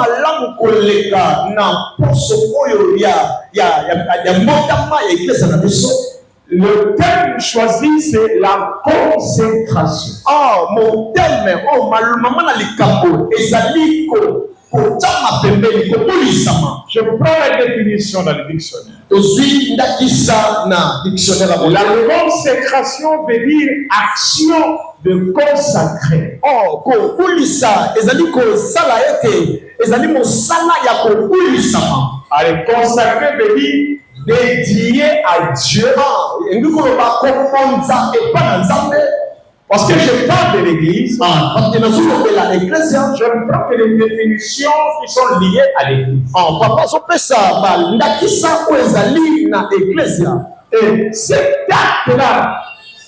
malamu koleka na poso oyo ya mbotama ya église na biso. Le thème choisi, c'est la consécration. Oh, mon thème, oh, maman na likambo, ezali ko chama pembeni ko tulisama. Je prends la définition dans le dictionnaire. Ozwi ndakisa na dictionnaire. La consécration veut dire action de consacrer. Oh, ko tulisa ezali ko sala ete, ezali mo sala ya ko tulisama. Allez, consacrer veut dire dédié à Dieu. Parce que je parle de l'église, je ne prends que les définitions qui sont liées à l'église. Et cet acte-là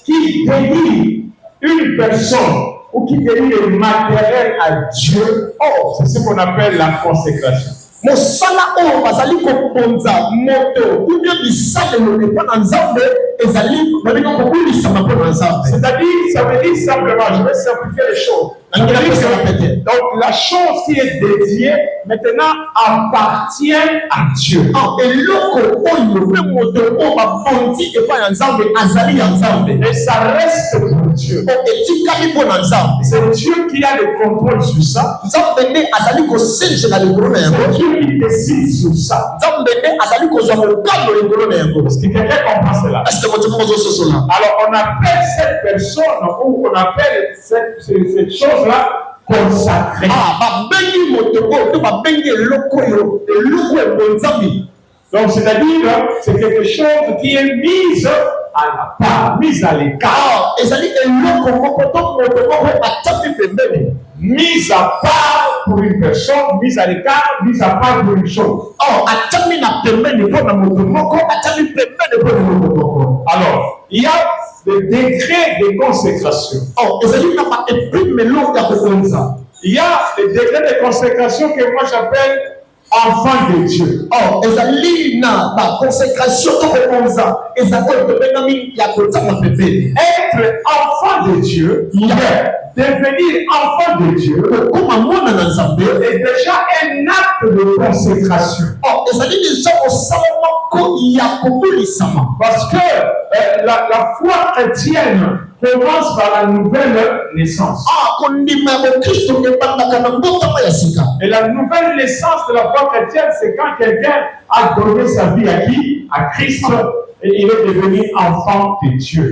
qui dédie une personne ou qui dédie le matériel à Dieu, oh, c'est ce qu'on appelle la consécration. Mosala o bazali ko ponza moto ou bien bisale no ne pas nzambe ezali babino ko bulisa mapo nzambe. C'est-à-dire, ça veut dire simplement, je vais simplifier les choses. Donc la chose qui est dédiée maintenant appartient à Dieu. Et loko oyo pe moto o ba bonti e pa nzambe azali nzambe. Et ça reste pour Dieu. C'est Dieu qui a le contrôle sur ça. C'est Dieu qui décide sur ça. Est-ce que quelqu'un comprend cela? Alors on appelle cette personne ou on appelle cette chose-là consacrée. Donc c'est-à-dire c'est quelque chose qui est mise à la part, mise à l'écart. Mise à part pour une personne, mise à l'écart, mise à part pour une chose. Alors, il y a des degrés de consécration. Il y a des degrés de consécration que moi j'appelle enfant de Dieu. Oh, ezali na ba consécration to kokonza ezako to benami ya kotama pepe. Être enfant de Dieu, devenir enfant de Dieu, comme mona na nzambe est déjà un acte de consécration. Oh, ezali déjà osalama ko ya kobulisama. Parce que la foi chrétienne commence par la nouvelle naissance. Et la nouvelle naissance de la foi chrétienne, c'est quand quelqu'un a donné sa vie à qui? À Christ. Et il est devenu enfant de Dieu.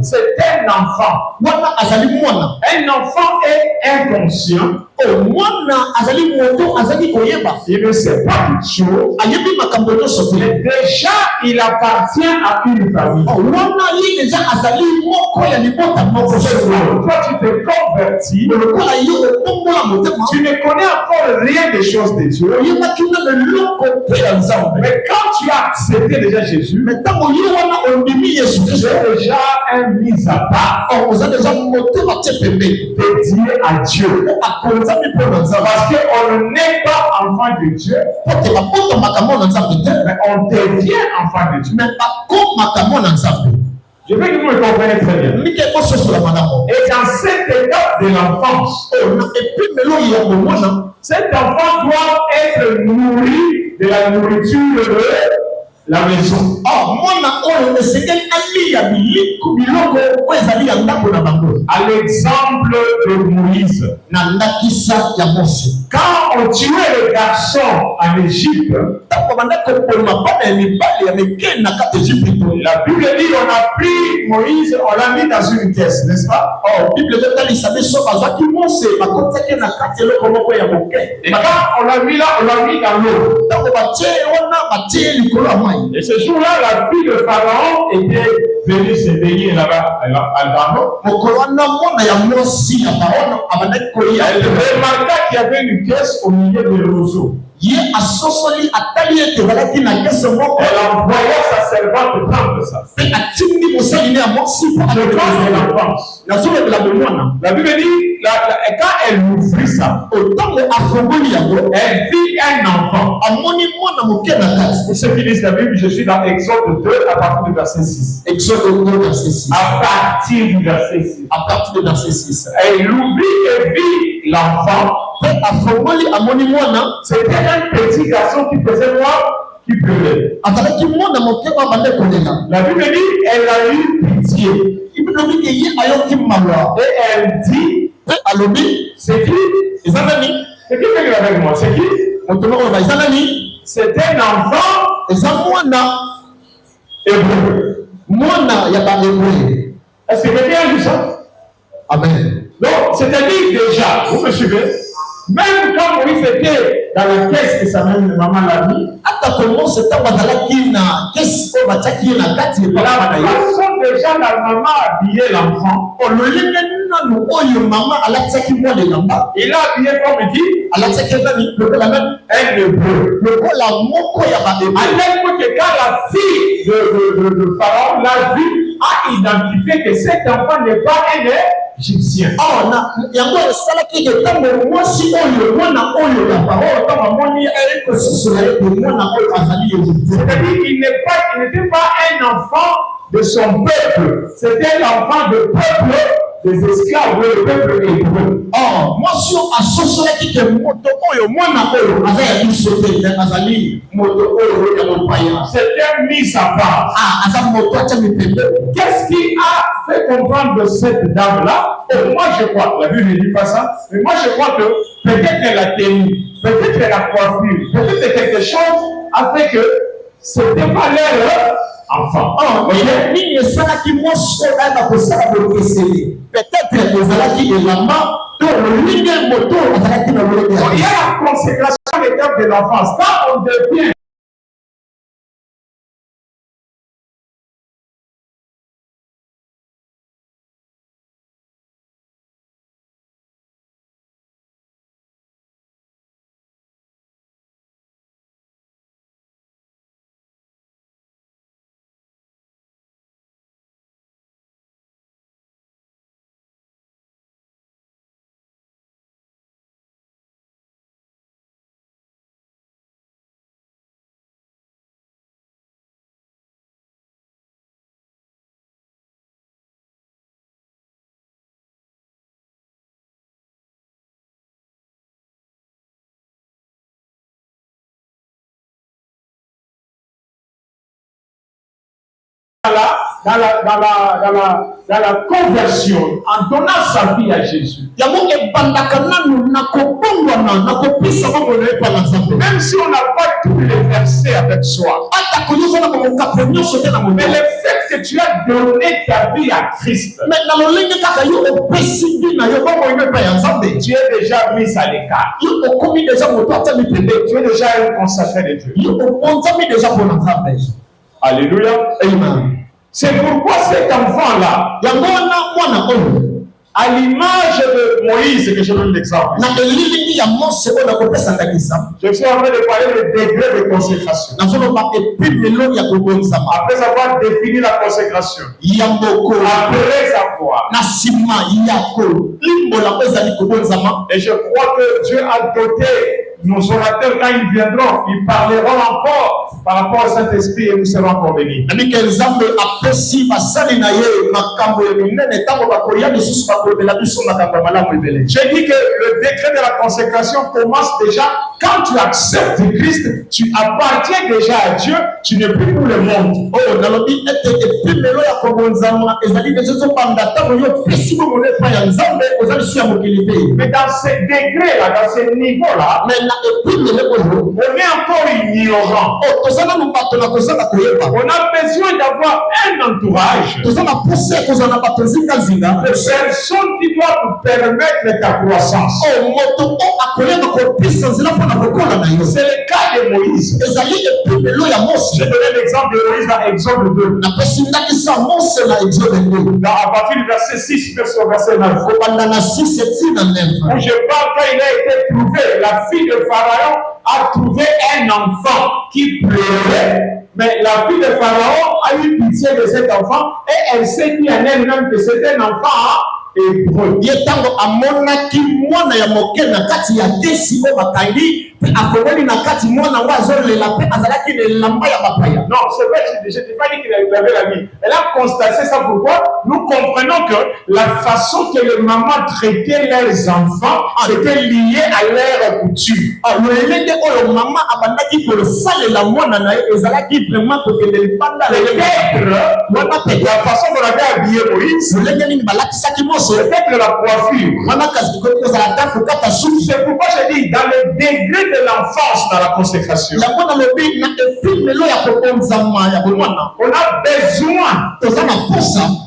C'est un enfant. Un enfant est inconscient. Il ne sait pas toute chose. Mais déjà, il appartient à une famille. Toi, tu te convertis. Tu ne connais encore rien des choses de Dieu. Mais quand tu as accepté déjà Jésus, tu es déjà un mis à part dédié à Dieu. Parce qu'on n'est pas enfant de Dieu, mais on devient enfant de Dieu. Je veux que vous me compreniez très bien. Et dans cette étape de l'enfance, cet enfant doit être nourri de la nourriture de la maison. À l'exemple de Moïse. Quand on tuait les garçons en Égypte, la Bible dit on a pris Moïse, on l'a mis dans une caisse, n'est-ce pas? Et quand on l'a mis là, on l'a mis dans l'eau. Et ce jour-là, la fille de Pharaon était venue se baigner là-bas à l'eau. Elle remarqua qu'il y avait une caisse au milieu des roseaux. Ye asosoli atali ete balaki na keso moko. Elle envoya sa servante prendre ça. Pe atindi mosali ne amosi pour Je pense de l'enfance. na zolo la mwana. La Bible dit, quand elle ouvrit ça, Otango afongoli yango, elle vit un enfant. amoni mwana moke na kati. Pour ceux qui lisent la Bible, je suis dans Exode 2 à partir du verset 6. Exode 2 verset 6. À partir du verset 6. À partir du verset 6. Elle oublie et vit l'enfant. Pe afongoli amoni mwana, C'était un petit garçon qui faisait quoi? Qui pleurait. azalaki mwana moke oyo abande kolela. La Bible dit, elle a eu pitié. Ibilobi ke ye ayoki mawa. Et elle dit, Pe alobi, c'est qui? eza nani? C'est qui fait avec moi? C'est qui? Moto moko ba eza nani? C'est un enfant Eza mwana hébreu. mwana ya ba Hébreu. Est-ce que quelqu'un a vu ça? Amen. Donc, c'est-à-dire déjà, vous me suivez? Même quand Moïse était dans la caisse que sa maman l'a mis, Ata komo seta bazalaki na kesi oyo batiaki ye na kati la epaka na ye. façon déjà la maman habillait l'enfant, Ololenge nanu oyo mama alatiaki mwana elamba. il a habillé comme il dit, Alatiaki nani lokola nani? un hébreu. Lokola moko ya ba Hébreu. À l'époque que quand la fille de Pharaon l'a vu, a identifié que cet enfant n'est pas un Égyptien. Oh, na yango esalaki ete ntango mwasi oyo mwana oyo ya Faraon ntango amoni ekosusu na ye ke mwana oyo azali Égyptien. C'est-à-dire qu'il n'était pas un enfant de son peuple, c'était l'enfant du peuple des esclaves, le peuple hébreu. Oh, mwasi oyo asosolaki ke moto oyo mwana oyo aza ya biso te me azali moto oyo ya mopaya. C'était mis à part. Ah, aza moto atya mipembe. Qu'est-ce qui a fait comprendre de cette dame-là? Moi je crois, la Bible ne dit pas ça, mais moi je crois que peut-être la tenue, peut-être la coiffure, peut-être quelque chose a fait que c'était pas leur enfant. Oh, nini esalaki mwasi oyo ayeba kosala bokeseli? Peut-être ezalaki elamba to lolinge moto oyo azalaki na lolenge Il y ya a la consécration à l'étape de l'enfance. Quand on devient dans la conversion, en donnant sa vie à Jésus. yango ebandaka nanu na kobongwana na kopesa bango na ye mpa na Nzambe. Même si on n'a pas tous les versets avec soi, Ata konyosana komokapo nyonso te na mais moto. le fait que tu as donné ta vie à Christ, Me na lolenge kaka yo opesi vi na yo bongo yo mpa ya Nzambe. tu es déjà mis à l'écart. Yo okomi deja moto atya mipembe. Tu es déjà un consacré de Dieu. Yo obonzami deja mpo na Nzambe. Alléluia. Amen. C'est pourquoi cet enfant-là, Yango wana mwana oyo à l'image de Moïse, que je donne l'exemple, na elilingi ya Mose oyo nakopesa ndakisa. je suis en train de parler du degré de consécration. Nazoloba epimelo ya kobonzama Après avoir défini la consécration, ya mboko après avoir, na nsima ya kolimbola oyo ezali kobonzama. et je crois que Dieu a doté nos orateurs quand ils viendront, ils parleront encore par rapport au Saint-Esprit et nous serons encore bénis. nabike Nzambe apesi basali na ye makambo ya minene ntango bakoya lisusu bakolobela biso makambo ya malamu ebele. J'ai dit que le décret de la consécration commence déjà quand tu acceptes Christ, tu appartiens déjà à Dieu, tu n'es plus pour le monde. oyo nalobi ete epimelo ya kobonzama ezali deja ezobanda ntango yo opesi bomona epai ya Nzambe oza lisu ya mokili te. Mais dans ce degré-là, dans ce niveau-là, me na epimelo oyo on est encore ignorant. toza nanu bato na kozanga koyeba. On a besoin d'avoir un entourage, toza na posa ya kozala na bato nzingazinga. de personnes qui doivent nous permettre ta croissance. oyo moto oyo akoyeba kopesa nzela mpona kokola na yo. C'est le cas de Moïse. ezali epimelo ya Mose. J'ai donné l'exemple de Moïse dans Exode 2. napesi ndakisa Mose na Exode 2 À partir du verset 6 jusqu'au verset 9. kobanda na 6 eti na 9. Où je parle quand il a été trouvé, la fille de Pharaon a trouvé un enfant qui pleurait, mais la fille de Pharaon a eu pitié de cet enfant et elle s'est dit en elle-même que c'était un enfant hébreu. Ye tango amonaki mwana ya moke na kati ya tesi o bakangi pe akomeli na kati mwana ngo azolela pe azalaki lelamba ya bapaya. Non, c'est vrai, je n'ai pas dit qu'il avait la vie. Elle a constaté ça. Pourquoi? Nous comprenons que la façon que les mamans traitaient leurs enfants c'était lié à leur coutume. Lolende oyo mama abandaki kosalela mwana na ye ezalaki vraiment kokende libanda peut-être la façon dont on avait habillé Moïse, lolenge nini balatisaki Mose, peut-être la coiffure. C'est pourquoi je dis dans le degré de l'enfance dans la consécration, on a besoin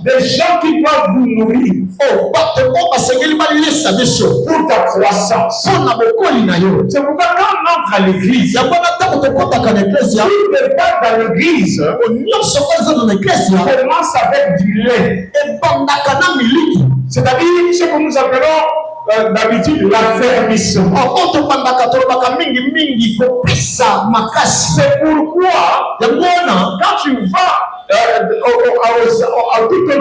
des gens qui doivent vous nourrir pour ta croissance. C'est pourquoi quand on entre à l'église, il ne pas dans l'église, commence avec du lait. C'est-à-dire ce que nous appelons d'habitude l'affermissement. C'est pourquoi quand tu vas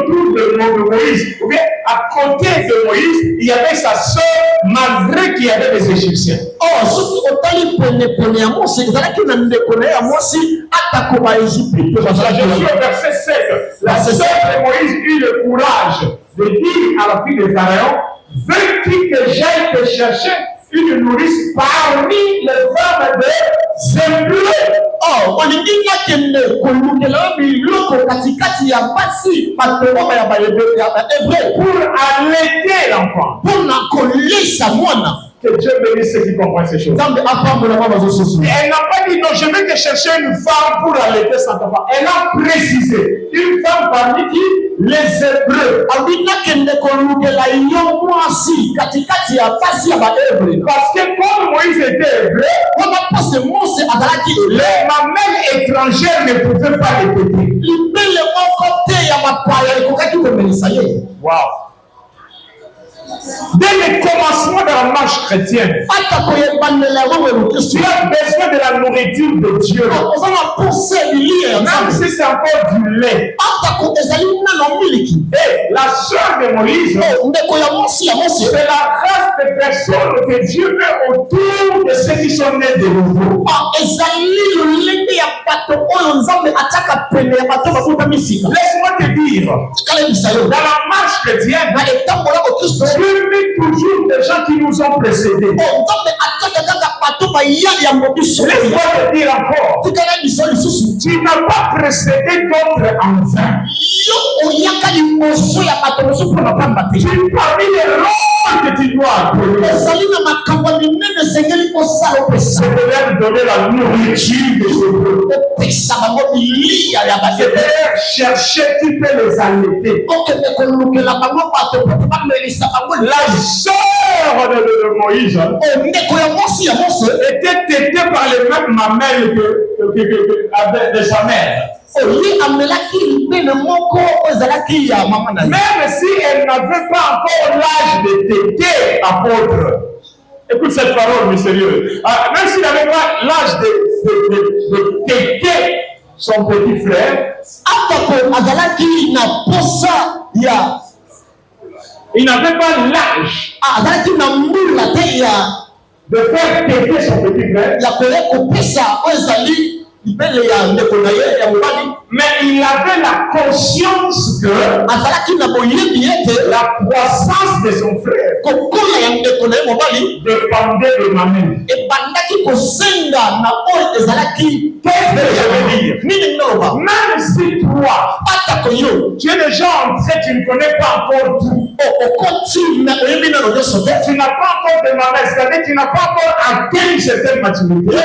tout autour de Moïse, ou bien à côté de Moïse, il y avait sa sœur, malgré qu'il y avait des Égyptiens. Je suis au verset 7. La sœur de Moïse eut le courage de dire à la fille de Pharaon, veux-tu que j'aille te chercher une nourrice parmi les femmes de Zébulon? Pour allaiter l'enfant. Que Dieu bénisse ceux qui comprennent ces choses. Elle n'a pas dit non, je vais te chercher une femme pour allaiter cet enfant. Elle a précisé une femme parmi qui? Les Hébreux. Parce que comme Moïse était hébreu, les mamelles étrangères ne pouvaient pas les péter. Wow. Dès le commencement de la marche chrétienne, tu as besoin de la nourriture de Dieu. Même si c'est encore du lait. Et la sœur de Moïse, c'est la race de personnes que Dieu met autour de ceux qui sont nés de nouveau. Laisse-moi te dire, dans la marche chrétienne, Dieu met toujours des gens qui nous ont précédés. Laisse-moi te dire encore, tu n'as pas précédé d'autres en vain. Parmi les rôles que tu dois c'est de leur donner la nourriture de ce c'est chercher, tu peux les allaiter. La sœur de Moïse était tétée par les mêmes mamelles que de sa mère. Même si elle n'avait pas encore l'âge de téter, apôtre. Écoute cette parole mystérieuse. Même s'il n'avait pas l'âge de téter son petit frère, il n'avait pas l'âge de faire téter son petit frère. Mais il avait la conscience que la croissance de son frère dépendait de ma-mère. Qu'est-ce que je veux dire? Même si toi, tu es déjà entré, tu ne connais pas encore tout. Tu n'as pas encore de ma-mère, c'est-à-dire tu n'as pas encore atteint une certaine maturité.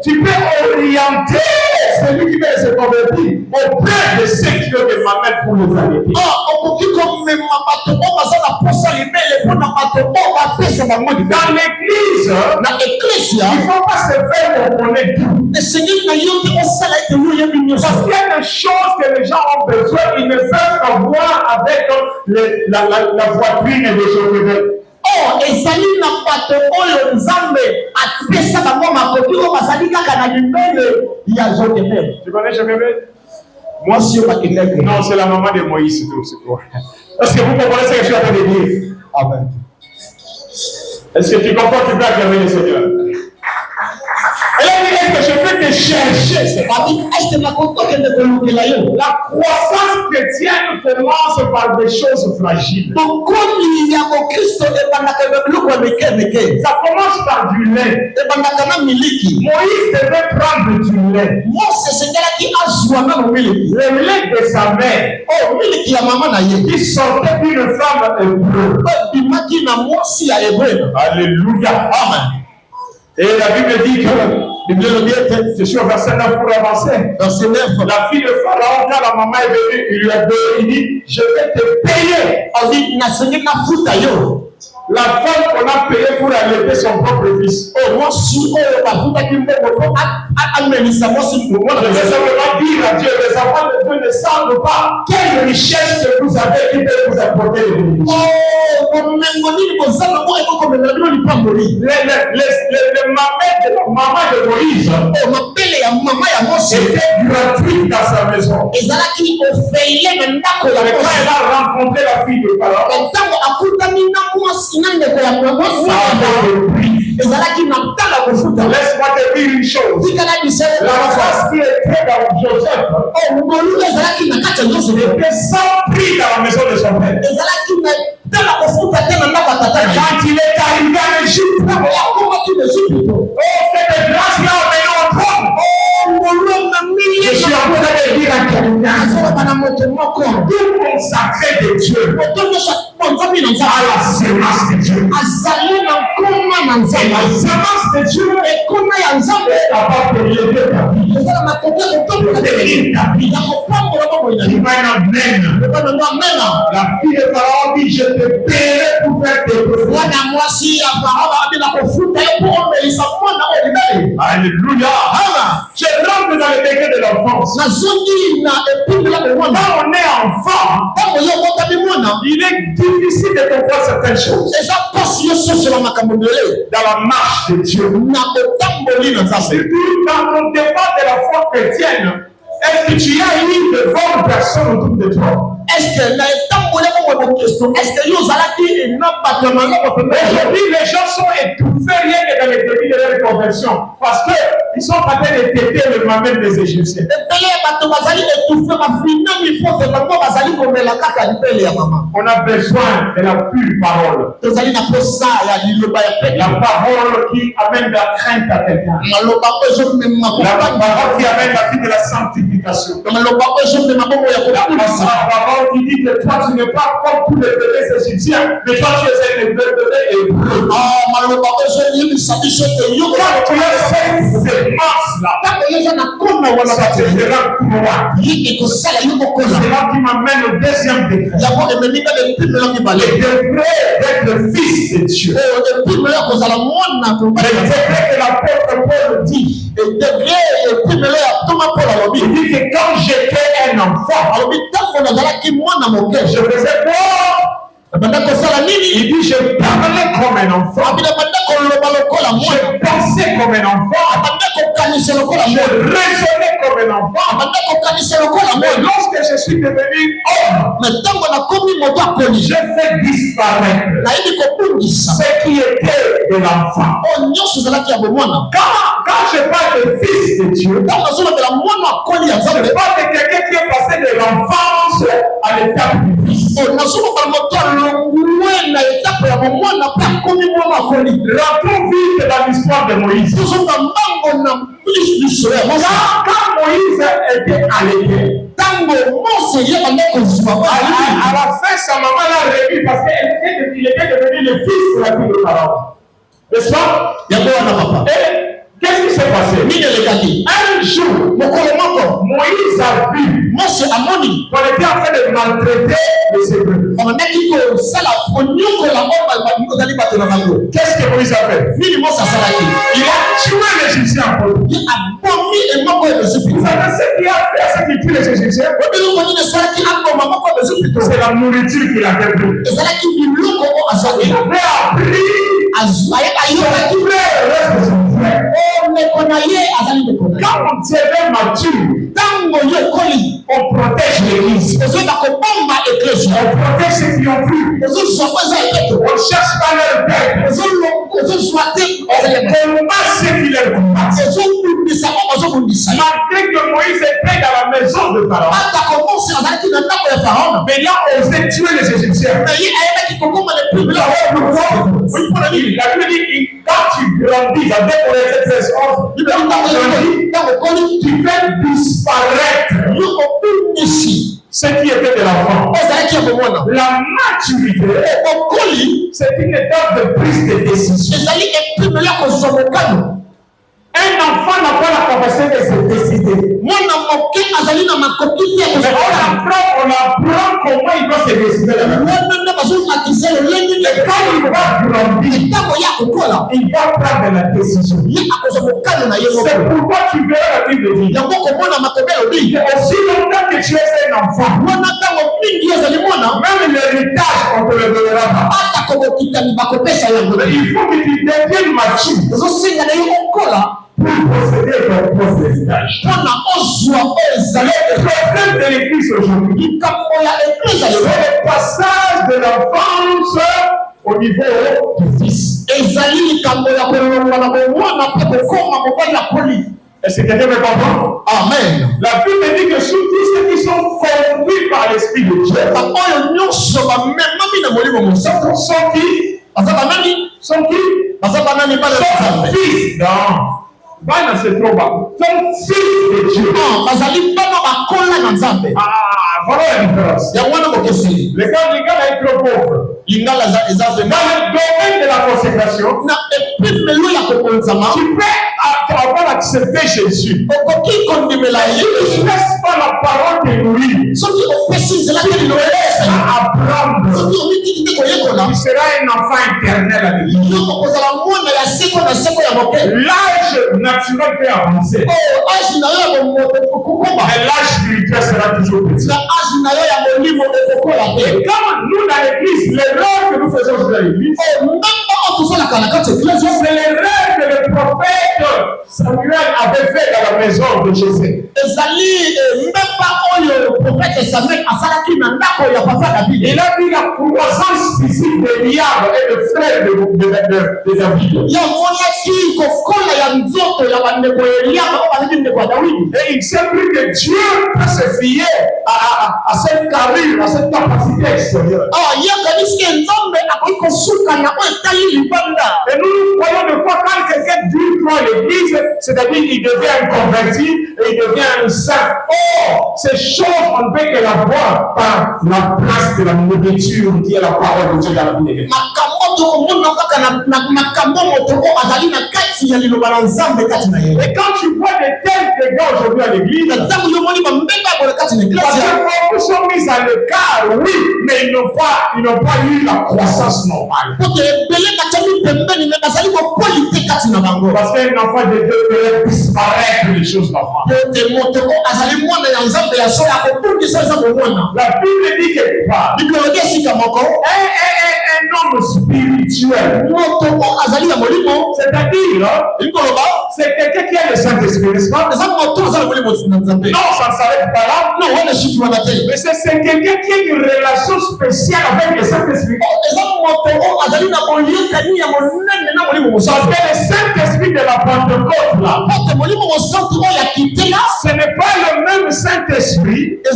Tu peux orienter celui qui veut se convertir auprès de ceux qui ont des mamelles pour les allaiter. Dans l'église, il ne faut pas se faire reconnaître tout. Parce qu'il y a des choses que les gens ont besoin, ils ne peuvent avoir avec la poitrine des choses. Oh, ezali na bato oyo nzambe apesa bango makoki oyo bazali kaka na limele ya Jokebed. Tu connais Jokebed? Moi si bakendeke. Non, c'est la maman de Moïse, c'est quoi? Est-ce que vous comprenez ce que je suis en train de dire? Amen. Est-ce que tu comprends que tu peux acclamer le Seigneur? Elle a dit, est-ce que je peux te chercher? La croissance chrétienne commence par des choses fragiles. Ça commence par du lait. Moïse devait prendre du lait. Le lait de sa mère, qui sortait d'une femme hébreu. Alléluia. Amen. Et la Bible dit que, je suis au verset 9 pour avancer. Verset 9. La fille de Pharaon, quand la maman est venue, il lui a donné, il dit, je vais te payer. La femme qu'on a payée pour allaiter son propre fils. Je veux simplement dire à Dieu, les enfants de Dieu ne savent pas quelle richesse que vous avez qui peut vous apporter les bénédictions. Les mamelles de la maman de Moïse étaient gratuites dans sa maison. Et quand elle a rencontré la fille de Pharaon, laisse-moi te dire une chose. La race qui était dans Joseph était sans prix dans la maison de son père. Quand il est arrivé en Égypte, oh, cette grâce-là on est en je suis en train de dire à quelqu'un, tout consacré de Dieu à la sémence de Dieu. Et la sémence de Dieu est capable de lever ta vie, de bénir ta vie. La fille de Pharaon dit, je te paierai pour faire tes profits. Alléluia. Je rentre dans le degré de l'enfance. Quand on est enfant, il est difficile de comprendre certaines choses. Dans la marche de Dieu. Dans ton débat de la foi chrétienne, est-ce que tu as eu de bonnes personnes autour de toi? Aujourd'hui, les gens sont étouffés rien que dans les débits de leur conversion parce qu'ils sont en train de têter le mamelle des Égyptiens. On a besoin de la pure parole. La parole qui amène la crainte à quelqu'un. La parole qui amène la vie de la sanctification. La parole qui dit que toi tu n'es pas comme tous les bébés égyptiens, mais toi tu es un bébé hébreu. Quand tu as cette sémence-là, ça te fera croire. C'est là qui m'amène au deuxième degré. Le degré d'être fils de Dieu. Le degré que l'apôtre Paul dit. Il dit que quand j'étais un enfant, je faisais quoi? Il dit je parlais comme un enfant. Je pensais comme un enfant. Je raisonnais comme un enfant. Mais lorsque je suis devenu homme, je fais disparaître ce qui était de l'enfant. Quand je parle de fils de Dieu, je parle de quelqu'un qui est passé de l'enfance à l'étape du fils. Rentrons vite dans l'histoire de Moïse. Quand Moïse était allaité, à la fin, sa maman l'a remis parce qu'il était devenu le fils de la fille de Pharaon. N'est-ce pas? Et Qu'est-ce qui s'est passé? Un jour, Moïse a vu qu'on était en train de maltraiter les Hébreux. Qu'est-ce que Moïse a fait? Il a tué l'Égyptien en premier. Vous savez ce qu'il a fait à ce qui tue les Égyptiens? C'est la nourriture qu'il a fait pris. Il avait appris à tuer le reste de son frère. Quand on devient mature, on protège l'église. On protège ceux qui ont pris. On cherche pas leur père. On combat ceux qui les combattent. Malgré que Moïse était dans la maison de Pharaon, mais là on osait tuer les Égyptiens. La Bible dit quand tu grandis, dans 2 Corinthiens 13, tu fais disparaître ce qui était de l'enfant. La maturité, c'est une étape de prise de décision. Un enfant n'a pas la capacité de se décider. Mais on apprend comment il doit se décider. Et quand il va grandir, il va prendre la décision. C'est pourquoi tu verras la Bible dit aussi longtemps que tu es un enfant, même l'héritage, on ne te le donnera pas. Il faut que tu deviennes mature pour posséder ton propre héritage. Le problème de l'église aujourd'hui, c'est le passage de l'enfance au niveau du fils. Est-ce que quelqu'un me comprend? Amen. La Bible dit que surtout ceux qui sont conduits par l'Esprit de Dieu sont fils. Bana c'est trop bas. Sont fils de Dieu. Voilà la différence. Le gars est trop pauvre. Dans le domaine de la consécration, tu peux avoir accepté Jésus. Si tu ne laisses pas la parole te nourrir, à apprendre, tu seras un enfant éternel avec lui. L'âge naturel peut avancer. Mais l'âge spirituel sera toujours petit. Et comme nous dans l'église, l'erreur que nous faisons aujourd'hui à l'église, c'est l'erreur que le prophète Samuel avait fait dans la maison de Jésus. Il a vu la croissance physique de Liab et de frères de David. Et il s'est pris que Dieu peut se fier à cette carrure, à cette capacité extérieure. Et nous voyons de fois quand quelqu'un dure trop l'église, c'est-à-dire il devient un converti et il devient un saint. Or, ces choses, on ne peut que la voir par la place de la nourriture qui est la parole de Dieu dans la vie de Dieu. Et quand tu vois de tels dégâts aujourd'hui à l'église, parce que beaucoup sont mis à l'écart, oui, mais ils n'ont pas eu la croissance normale. Parce qu'un enfant de Dieu fait disparaître les choses d'enfant. La Bible dit quelque part, un homme spirituel, c'est-à-dire, c'est quelqu'un qui a le Saint-Esprit, n'est-ce pas? Non, ça ne s'arrête pas là. Mais c'est quelqu'un qui a une relation spéciale avec le Saint-Esprit. Parce que le Saint-Esprit de la Pentecôte, là, ce n'est pas le même Saint-Esprit qui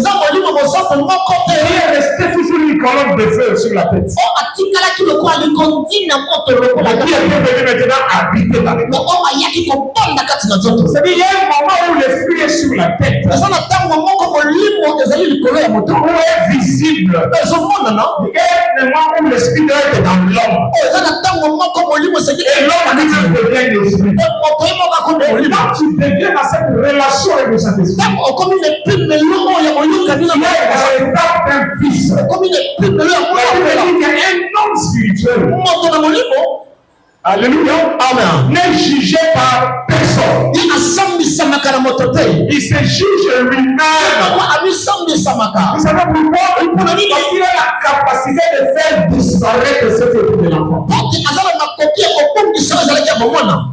est resté toujours une colonne de feu sur la tête. atikalaki lokola likondi na moto lokola qui est venu maintenant habiter dans les mais oyo ayaki koponda kati na nzoto. C'est-à-dire, il y a un moment où l'esprit est sur la tête. eza na ntango moko molimo ezali likolo ya moto Où est visible. ezomonana. Il y a un moment où l'esprit doit être dans l'homme. eza na ntango moko molimo esengeli Et l'homme lui-même devient l'esprit. moto ye moko akoma Et molimo. quand tu deviens dans cette relation avec le Saint-Esprit, ntango okomi lepimelo oyo oyokani na il y a l'étape d'un fils. okomi lepimelo ya La Bible dit qu'il y a un homme spirituel. moto na molimo. Alléluia. Amen. N'est jugé par personne. ye asambwisamaka na moto te. Il se juge lui-même. amisambwisamaka. Vous savez pourquoi? Parce qu'il a la capacité de faire disparaître ce qui est de l'enfant. pote aza na makoki ya kobongisa ezalaki ya bomwana.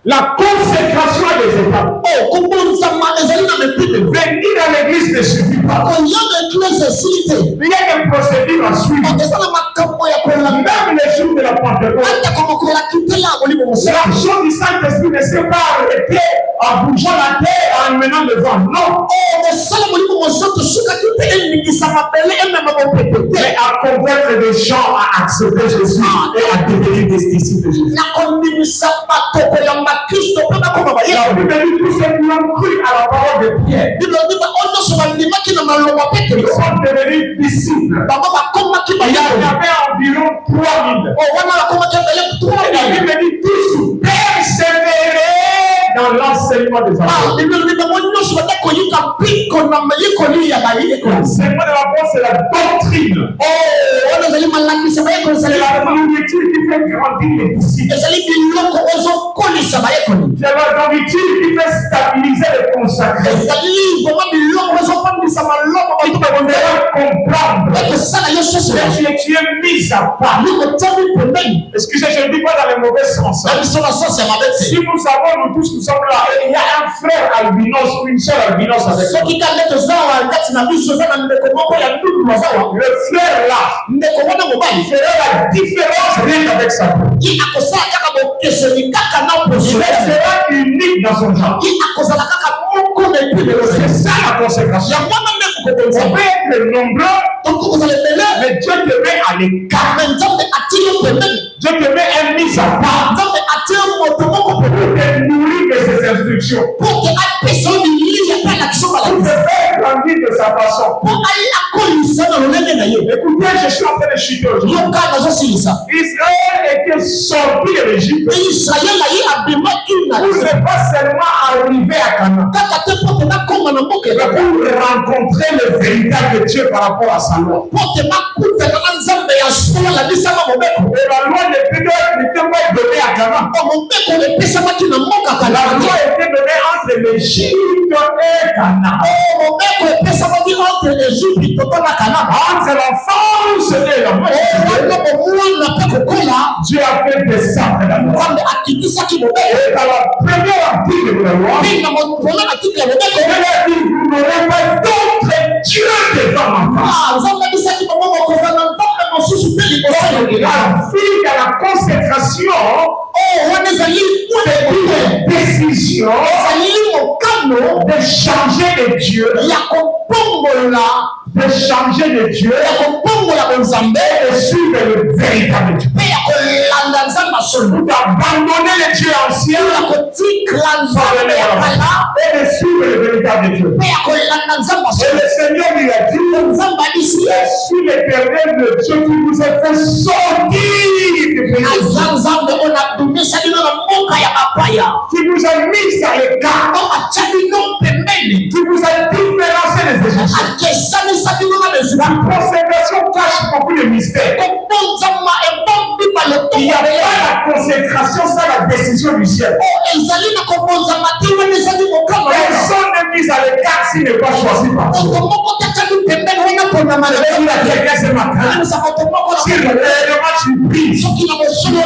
La consécration des étapes. kobonzama ezali na mepime. Venir à l'église ne suffit pas. koyanga eklese esili te. Il y a des procédures à suivre. eza na makambo ya kolanda. Même les jours de la Pentecôte. ata komokola kitela ya molimo mosusu. L'action du Saint-Esprit ne s'est pas arrêtée en bougeant la terre, en menant le vent. Non. mosala molimo mosusu sukaki te emingisa mabele emema mopepe te. Mais à convaincre des gens à accepter Jésus et à devenir des disciples de Jésus. na kondimisa bato koyamba kristo mpe bakoma La bayeba. Bible dit tous ceux qui ont cru à la parole de Pierre. biblia elobi oyo nyonso bandimaki na maloba petelo Ils sont devenus disciples. bango bakomaki Il y bayabo. avait environ 3000. wana bakomaki ebele Et la Bible dit tous persévérer dans l'enseignement des enfants. biblia elobi bango nyonso bata koyika mpiko na mayekoli ya bayekoli. L'enseignement de la parole, c'est la doctrine. wana ezali malakisa bayekoli C'est ezali la nourriture qui fait grandir les disciples. ezali biloko ezokolisa bayekoli. C'est la nourriture qui fait stabiliser les consacrés. ezali vraimen biloko ezopandisa maloba Qui te fera comprendre ekosala yo soso que tu es mis à part. likotami pembeni. Excusez, je ne dis pas dans le mauvais sens. na biso na sose ya mabe Si te. nous savons, nous tous, nous sommes là, et il y a un frère albinos ou une sœur albinos avec nous. soki kande tozawa kati na biso eza na ndeko moko ya ndudu bazawa Le frère là ndeko wana mobali fera la différence rien qu'avec sa peau. ye akosala kaka bokeseni kaka na Il posio sera unique dans son genre. ye akozala kaka moko na epimelo C'est ça la consécration. yango wana nde On kokobonzama peut être nombreux, tokokozala ebele mais Dieu te met à l'écart. me nzambe atie yo pembeni. Dieu te met un mis à part nzambe atie moto moko pour pembeni te nourrir de ses instructions, po ke apesa yo bilili ya mpe alakisa pour te balakisa faire grandir de sa façon. po akolisa na lolenge na ye. Écoutez, je suis en train de chuter aujourd'hui. yoka nazosilisa Israël était sorti de l'Égypte israele ye abimaki na pour ne pas seulement arriver à Canaan, kaka te po te nakoma na mboka mais elaka pour rencontrer le véritable Dieu par rapport à sa loi. po te nakutana na nzambe ya solo alabisaka mobeko. Et la loi n'était pas donnée à Canaan. mobeko epesamaki na mboka La kala. loi était donnée entre l'Égypte et Canaan. mobeko epesamaki entre Egypte toto na Kanana. Entre l'enfance et la mort, wana bomwana mpe kokola Dieu a fait descendre la loi. nzambe akitisaki mobeko. Et dans la première article de la loi, mpe na motolo article ya mobeko il a dit, vous n'aurez pas d'autre Dieu devant ma face. nzambe abisaki bango bokozala nzambe mosusu te liboso ya La ngai. vie à la consécration, wana ezali c'est une décision ezali mokano de changer de Dieu, ya kopombola de changer de Dieu ya kopombola bonzambe et de suivre le véritable Dieu. mpe ya kolanda nzambe asolo D'abandonner le Dieu ancien ya kotikla nzambe ya kala et de suivre le véritable Dieu. mpe ya kolanda nzambe Et asolo. le Seigneur lui a dit, nzambe abisi je suis l'Éternel, le Dieu qui vous a fait sortir de Égypte, aza nzambe oyo adumisa bino na mboka ya bapaya qui vous a mis à l'écart, o atya bino pembeni qui vous a différencié des Égyptiens. akesanisa bino na La bezwi consécration cache beaucoup de mystères. kobonzama ebombi Il n'y a baloto pas la consécration sans la décision du ciel. ezali na kobonzama te wana ezali mokama Personne n'est mis à l'écart s'il n'est pas choisi par Dieu. moto moko tekali pembeni wana ponama Je vais dire à quelqu'un ce matin, naisa moto moko si réellement tu pries, soki na mosolo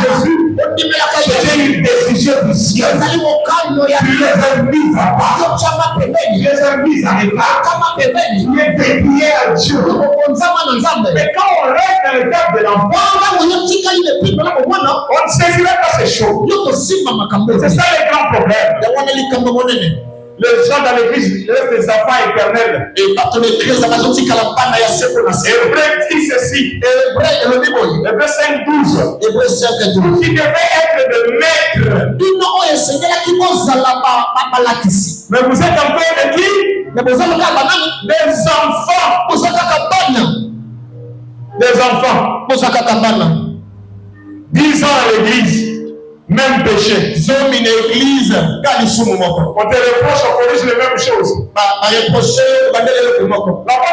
Jésus, odimelaka ye c'est une décision du ciel. ezali mokano ya Tu les as mis à part. yotyama Tu pembeni les as mis à l'écart. kama pembeni Tu es dédié à Dieu. kobonzama na nzambe Mais quand on reste dans le cadre de l'enfant, ntango yotikali lepimbe na komwana on ne saisirait pas ces choses. yo kosimba makambo C'est ça le grand problème. ya wana likambo monene Les gens dans l'église restent des enfants éternels. Et par ton église, la majorité de la bande, il y a ce qu'on a. Hébreu dit ceci. Hébreu 5:12. Hébreu 5:12. Vous qui devez être de maître. Mais vous êtes encore de qui? Des enfants. Des enfants. 10 ans à l'église. Même péché. On te reproche, on corrige les mêmes choses. La parole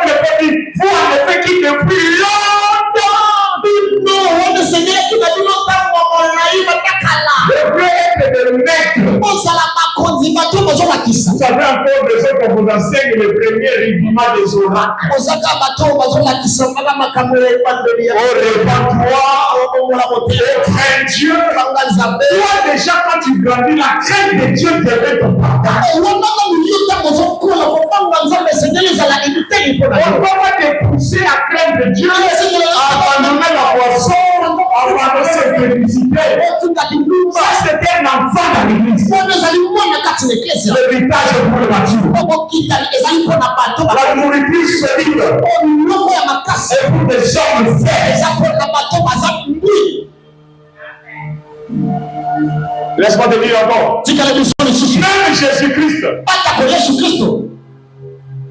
de Dieu dit, vous en effet qui depuis longtemps. Devez être de maître. Vous avez encore besoin qu'on vous enseigne le premier rudiment des oracles. Oh, répands-toi, crains Dieu. Toi déjà quand tu grandis, la crainte de Dieu devait te partager. On ne peut pas te pousser à craindre Dieu, à abandonner la boisson, à abandonner cette publicité. Ça c'est un enfant dans l'église. L'héritage est pour le mature. La nourriture solide est pour des hommes faits. Laisse-moi te dire encore. Même Jésus-Christ,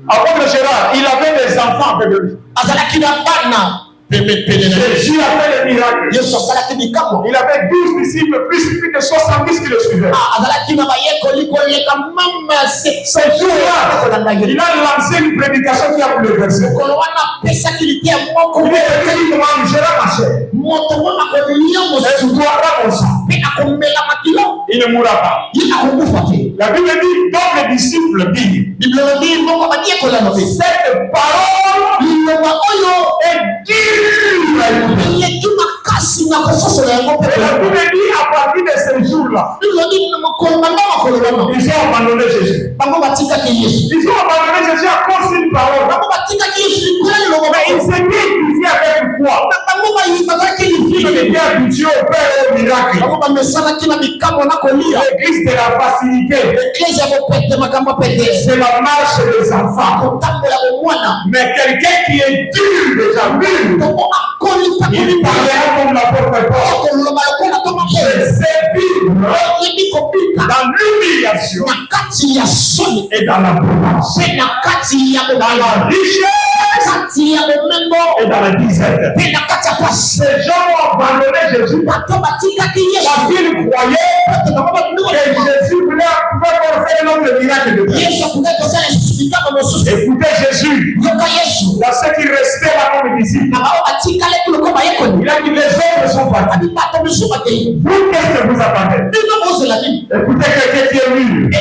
apôtre Gérard, il avait des enfants avec lui. Jésus a fait des miracles. Il avait 12 disciples, plus de 70 qui le suivaient. Ce jour-là, il a lancé une prédication qui a bouleversé. Il était dit comment Gérard marchait. Et tu dois pas mon sang. Il ne mourra pas. La Bible dit, donc les disciples disent, cette parole est dure. Et la Bible dit, à partir de ce jour-là, ils ont abandonné Jésus. Ils ont abandonné Jésus à cause d'une parole. Mais ils s'étaient édifiés avec quoi? Ils étaient habitués au Père et au miracle. L'église de la facilité. C'est la marche des enfants. Mais quelqu'un qui est dur déjà, il parlera comme l'apôtre Paul. Je sais vivre dans l'humiliation et dans la promesse, dans la richesse et dans la disette. Ces gens ont abandonné Jésus parce qu'ils croyaient que Jésus pouvait faire l'homme de miracle de Dieu. Écoutez Jésus, dans ce qui restait là comme disciple, il a dit les autres sont partis. Vous, qu'est-ce que vous attendez? Écoutez quelqu'un qui est nul.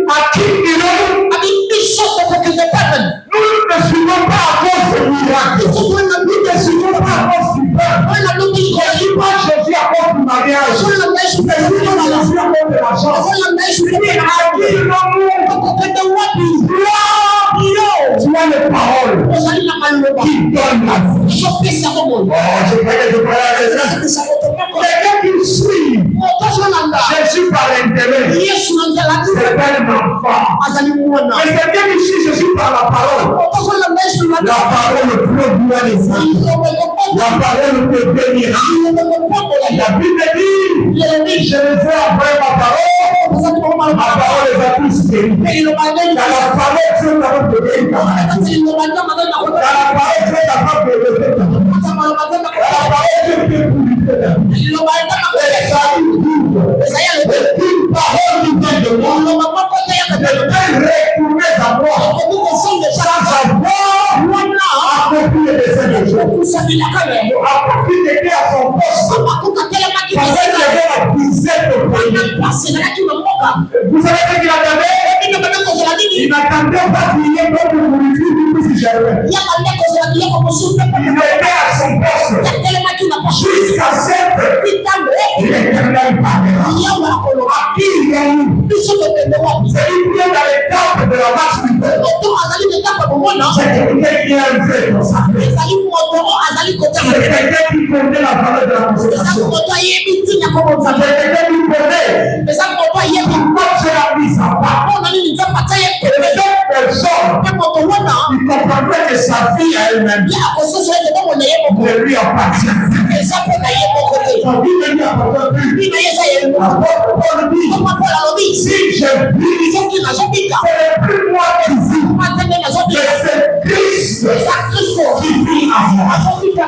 À qui dirons-nous? Nous ne suivons pas à cause de miracles. Nous ne suivons pas à cause du peuple. Nous ne suivons pas Jésus à cause du mariage. Nous ne suivons pas Jésus à cause de l'argent. Tu as les paroles qui donnent la vie. Je prie que je prie à quelqu'un qui suit Jésus par l'intérêt. C'est un enfant. Mais quelqu'un qui suit Jésus par la parole. La parole produit les âmes. La parole peut bénir. La Bible dit, je les ai après ma parole. Ma parole est à tous guéris. Dans la parole, tu es capable de guérir ta maladie. Dans la parole, tu es capable de lever ta main. Dans la parole, tu peux purifier ta vie. Une parole qui vient de moi ne peut retourner à moi sans avoir accompli les desseins de Dieu. Accompli l'été à son poste. Parce qu'il avait la disette au pays. Vous savez ce qu'il attendait? Il n'attendait pas qu'il y ait d'autres nourriture du plus jamais. Il était à son poste jusqu'à cette l'éternel parlera. À qui il y a eu? C'est une bien dans l'étape de la marche du peuple. C'est quelqu'un qui a un vrai consacré. C'est quelqu'un qui connaît la valeur de la consécration. C'est quelqu'un qui connaît. personne, il comprendrait que sa vie à elle-même ne lui appartient. Sa vie ne lui appartient plus. L'apôtre dit, si je vis, ce n'est plus moi qui vis, mais c'est Christ qui vit en moi. La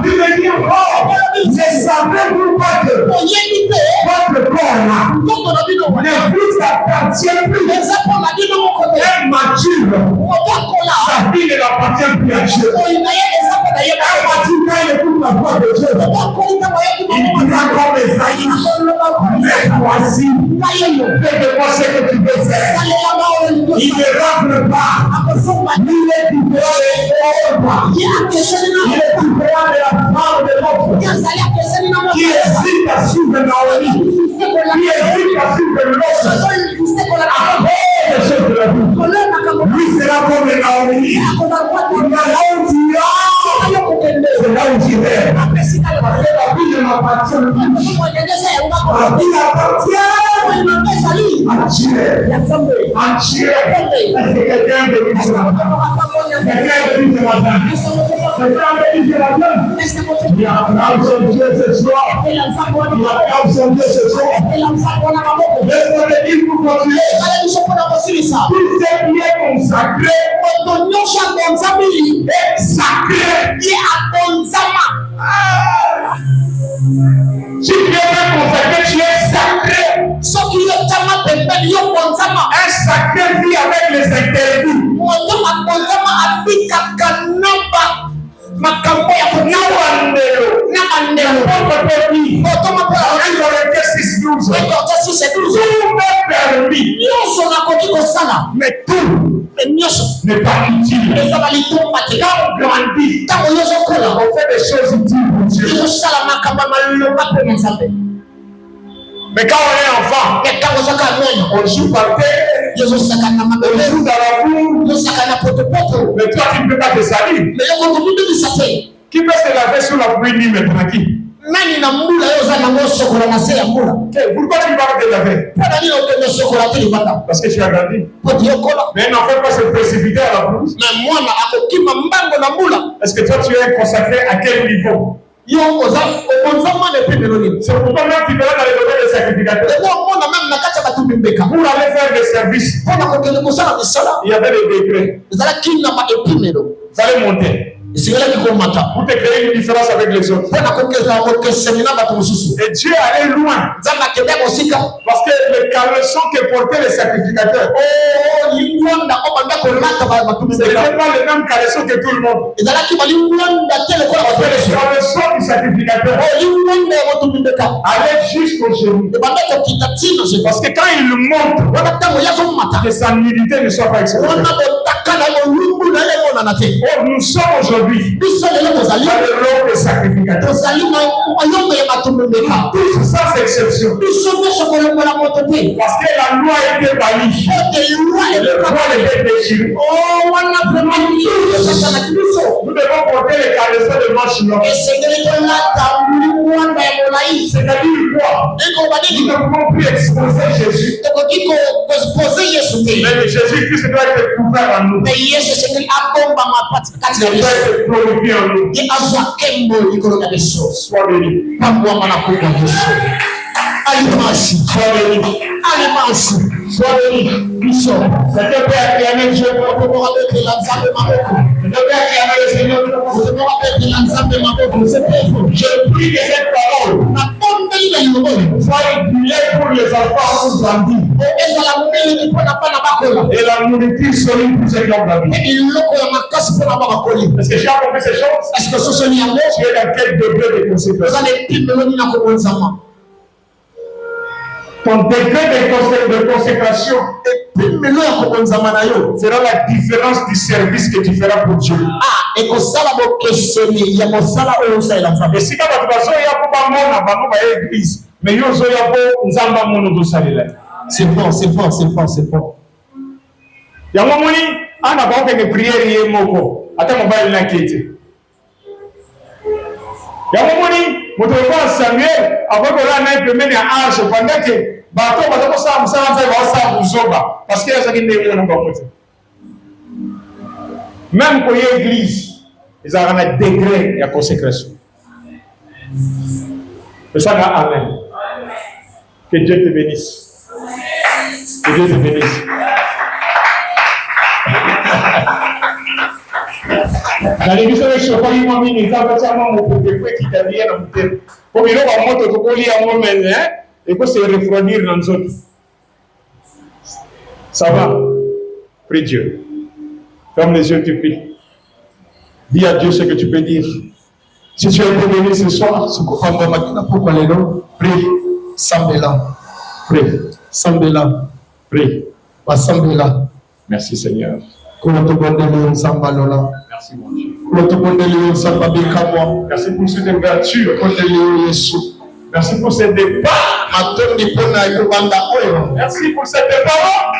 Bible dit encore, ne savez-vous pas que votre corps là ne vous appartient plus. Elle mature. Sa vie ne l'appartient plus à Dieu. Elle mature quand elle écoute la voix de Dieu. Il dira comme Esaïe, mais voici, fais de moi ce que tu veux faire. Il ne rentre pas. Il est différent des autres. Il est différent de la femme de l'autre. Qui hésite à suivre Naomi. Qui hésite à suivre l'autre. Lui sera comme Naomi. C'est là où tu es. La vie ne m'appartient plus. La vie appartient à Dieu. À Dieu. Est-ce que quelqu'un veut dire cela? Quelqu'un veut dire cela? Quelqu'un veut dire cela? Il y a un son Dieu ce soir. Il y a un son Dieu ce soir. Laisse-moi te dire pour continuer. Tout ce qui est consacré est sacré. Si tu es consacré, tu es sacré. Un sacré vit avec les interdits. Mais tout n'est pas utile. Quand on grandit, on fait des choses utiles pour Dieu. Mais quand on est enfant, on joue par terre, on joue dans la boue. Mais toi, tu ne peux pas te salir. Qui peut se laver sous la pluie ni maintenant qui? Pourquoi tu vas te laver? Parce que tu as grandi. Mais un enfant peut se précipiter à la boue. Est-ce que toi tu es consacré à quel niveau? C'est pourquoi même tu verras dans les domaines des sacrificateurs. Pour aller faire des services, il y avait des décrets. Vous allez monter. Pour te créer une différence avec les autres. Et Dieu allait loin. Parce que les caleçons que portaient les sacrificateurs, ce n'était pas les mêmes caleçons que tout le monde. Les caleçons du sacrificateur allaient jusqu'au genou. Parce que quand il monte, que sa nudité ne soit pas exposée. Nous sommes aujourd'hui dans le rôle des sacrificateurs. Tous sans exception. Parce que la loi était bannie. Le roi était déchiré. Nous devons porter les caleçons de manches longues. C'est-à-dire quoi? Nous ne pouvons plus exposer Jésus. Mais Jésus-Christ doit être couvert en nous. Il doit être glorifié en nous. Sois béni. Sois béni. C'est un père qui aime Dieu. C'est un père qui aime le Seigneur. Je prie que cette parole soit utilisée pour les enfants pour grandir. Et la nourriture solide pour ceux qui ont grandi. Est-ce que j'ai compris ces choses? Tu es dans quel degré de conséquence? Ton degré de consécration sera la différence du service que tu feras pour Dieu. Et si quand tu église, mais c'est fort. Il y a un moment où on a pas de prière et moko. Attends, on va l'inquiéter. Il y a un moment où Samuel a imprimé un arche pendant que bateau va ça parce qu'il y a Même quand il y a l'église, ils ont un degré de consécration. C'est ça, amen. Que Dieu te bénisse. Que Dieu te bénisse. Dans l'église de Chopin, il m'a mis les abattements pour que qui t'habillent dans le thème. Comme il y a un mot de colis à moi, et que c'est refroidir dans les autres. Ça va? Prie Dieu. Ferme les yeux, tu pries. Dis à Dieu ce que tu peux dire. Si tu as été béni ce soir, prie. Sambela. Prie. Sambela. Prie. Sambela. Merci Seigneur. Merci mon Dieu. Merci pour cette ouverture. Merci pour ce départ. Merci pour cette départ.